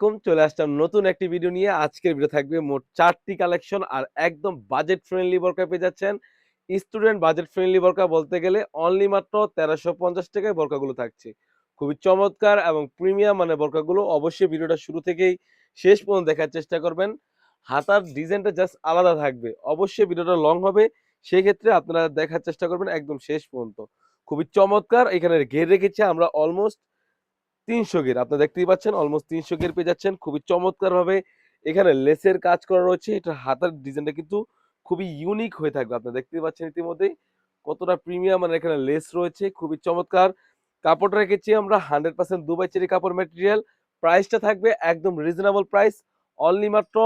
আলাইকুম। চলে আসলাম নতুন একটি ভিডিও নিয়ে। আজকের ভিডিও থাকবে মোট ৪ টি কালেকশন আর একদম বাজেট ফ্রেন্ডলি বোরকা পেয়ে যাচ্ছেন। স্টুডেন্ট বাজেট ফ্রেন্ডলি বোরকা বলতে গেলে অনলি মাত্র ৳১৩৫০ য় বোরকাগুলো থাকছে। খুবই চমৎকার এবং প্রিমিয়াম মানের বোরকাগুলো। অবশ্যই ভিডিওটা শুরু থেকেই শেষ পর্যন্ত দেখার চেষ্টা করবেন। হাতার ডিজাইনটা জাস্ট আলাদা থাকবে। অবশ্যই ভিডিওটা লং হবে। সেক্ষেত্রে আপনারা দেখার চেষ্টা করবেন একদম শেষ পর্যন্ত। খুবই চমৎকার। এখানে ঘের রেখেছি আমরা অলমোস্ট ৩০০ গের আপনারা দেখতেই পাচ্ছেন অলমোস্ট ৩০০ গের পেয়ে যাচ্ছেন। খুবই চমৎকারভাবে এখানে লেসের কাজ করা রয়েছে। এটার হাতার ডিজাইনটা কিন্তু খুবই ইউনিক হয়ে থাকবে। আপনারা দেখতেই পাচ্ছেন ইতিমধ্যেই কতটা প্রিমিয়াম মানে এখানে লেস রয়েছে। খুবই চমৎকার। কাপড়টা রেখেছি আমরা 100% দুবাই চেরি কাপড় ম্যাটেরিয়াল। প্রাইসটা থাকবে একদম রিজনেবল প্রাইস। অনলি মাত্র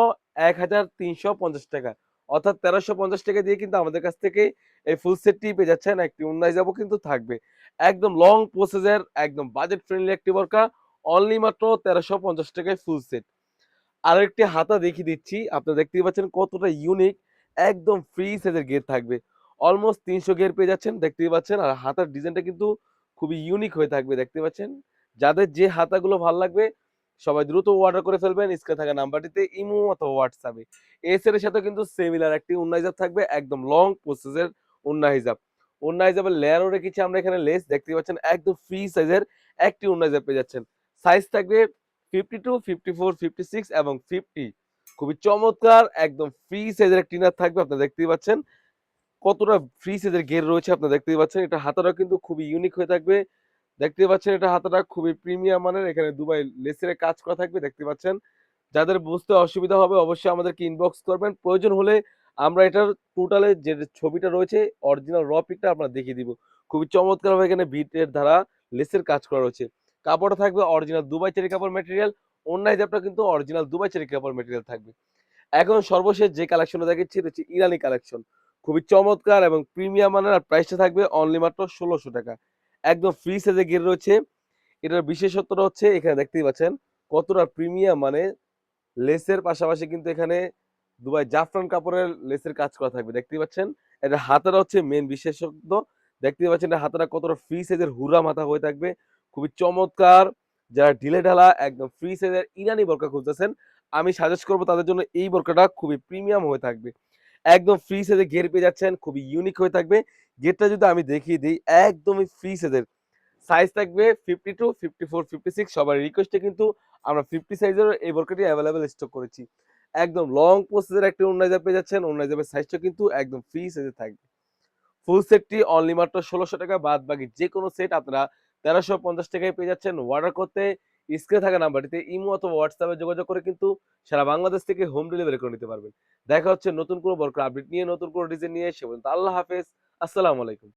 ৳১৩৫০ অর্থাৎ ৳১৩৫০ দিয়ে কিন্তু আমাদের কাছ থেকে এই ফুল সেটটি পেয়ে যাচ্ছেন। একটি ওড়না হিসাবেও কিন্তু থাকবে। একদম লং প্রসেসের একদম বাজেট ফ্রেন্ডলি একটি বোরকা অনলি মাত্র ৳১৩৫০ ফুল সেট। আরেকটি হাতা দেখিয়ে দিচ্ছি। আপনারা দেখতেই পাচ্ছেন কতটা ইউনিক একদম ফ্রি সাইজের ঘের থাকবে। অলমোস্ট ৩০০ ঘের পেয়ে যাচ্ছেন দেখতেই পাচ্ছেন। আর হাতার ডিজাইনটা কিন্তু খুবই ইউনিক হয়ে থাকবে দেখতে পাচ্ছেন। যাদের যে হাতাগুলো ভাল লাগবে সবাই দ্রুত অর্ডার করে ফেলবেন স্ক্রিনে থাকা নাম্বারটিতে ইমো অথবা হোয়াটসঅ্যাপে। এই সেটের সাথে কিন্তু সিমিলার একটি ওড়না হিজাব থাকবে একদম লং প্রসেসের ওড়না হিজাব। ওড়না হিজাবের লেয়ারও রেখেছি আমরা এখানে লেস দেখতেই পাচ্ছেন একদম ফ্রি সাইজের একটি ওড়না হিজাব পেয়ে যাচ্ছেন। সাইজ থাকবে 52, 54, 56 এবং 50 খুবই চমৎকার একদম ফ্রি সাইজের একটি ইনার থাকবে আপনারা দেখতেই পাচ্ছেন। কতটা ফ্রি সাইজের ঘের রয়েছে আপনারা দেখতেই পাচ্ছেন। এটা হাতাটাও কিন্তু খুবই ইউনিক হয়ে থাকবে। দেখতেই পাচ্ছেন এটা হাতাটা খুবই প্রিমিয়াম মানের। এখানে দুবাই লেসের কাজ করা থাকবে দেখতে পাচ্ছেন। যাদের বুঝতে অসুবিধা হবে অবশ্যই আমাদেরকে ইনবক্স করবেন। প্রয়োজন হলে আমরা এটার টোটালে যে ছবিটা রয়েছে অরিজিনাল র পিকটা আমরা দেখিয়ে দিব। খুবই চমৎকারভাবে এখানে বিটের দ্বারা লেসের কাজ করা রয়েছে। কাপড়টা থাকবে অরিজিনাল দুবাই চেরি কাপড় ম্যাটেরিয়াল। ওড়না হিজাবটা কিন্তু অরিজিনাল দুবাই চেরি কাপড় ম্যাটেরিয়াল থাকবে। এখন সর্বশেষ যে কালেকশনটা দেখাচ্ছি এটা হচ্ছে ইরানি কালেকশন। খুবই চমৎকার এবং প্রিমিয়াম মানের আর প্রাইসটা থাকবে অনলি মাত্র ৳১৬০০ একদম ফ্রি সাইজে ঘের রয়েছে। এটার বিশেষত্বটা হচ্ছে এখানে দেখতেই পাচ্ছেন কতটা প্রিমিয়াম মানে লেসের পাশাপাশি কিন্তু এখানে দুবাই জাফরান কাপড়ের লেসের কাজ করা থাকবে। দেখতেই পাচ্ছেন। এটা হাতাটা হচ্ছে মেইন বিশেষত্ব। দেখতেই পাচ্ছেন এটা হাতাটা কতটা ফ্রি সাইজের হুরা মাথা হয়ে থাকবে। খুবই চমৎকার। যারা ঢিলেঢালা একদম ফ্রি সাইজের ইরানি বোরকা খুঁজতেছেন, আমি সাজেস্ট করব তাদের জন্য এই বোরকাটা খুবই প্রিমিয়াম হয়ে থাকবে। একদম ফ্রি সাইজের ঘের পেয়ে যাচ্ছেন, খুবই ইউনিক হয়ে থাকবে। ঘেরটা যদি আমি দেখিয়ে দেই একদমই ফ্রি সাইজের। সাইজ থাকবে 52, 54, 56 সবার রিকোয়েস্টে কিন্তু আমরা 50 সাইজের এই বোরকাটি এভেইলেবল স্টক করেছি। একদম লং প্রসেসের একটা ওড়না হিজাব পেয়ে যাচ্ছেন। ওড়না হিজাবের সাইজটা কিন্তু একদম ফ্রি সাইজে থাকবে। ফুল সেটটি অনলি মাত্র ৳১৬০০ বাদবাকি যেকোনো সেট আপনারা ৳১৩৫০ পেয়ে যাচ্ছেন। অর্ডার করতে স্ক্রিনে থাকা নাম্বারটিতে ইমো অথবা হোয়াটসঅ্যাপে যোগাযোগ করে কিন্তু সারা বাংলাদেশ থেকে হোম ডেলিভারি করে নিতে পারবেন। দেখা হচ্ছে নতুন কোনো বোরকার আপডেট নিয়ে, নতুন কোনো ডিজাইন নিয়ে। সে পর্যন্ত আল্লাহ হাফেজ। আসসালামু আলাইকুম।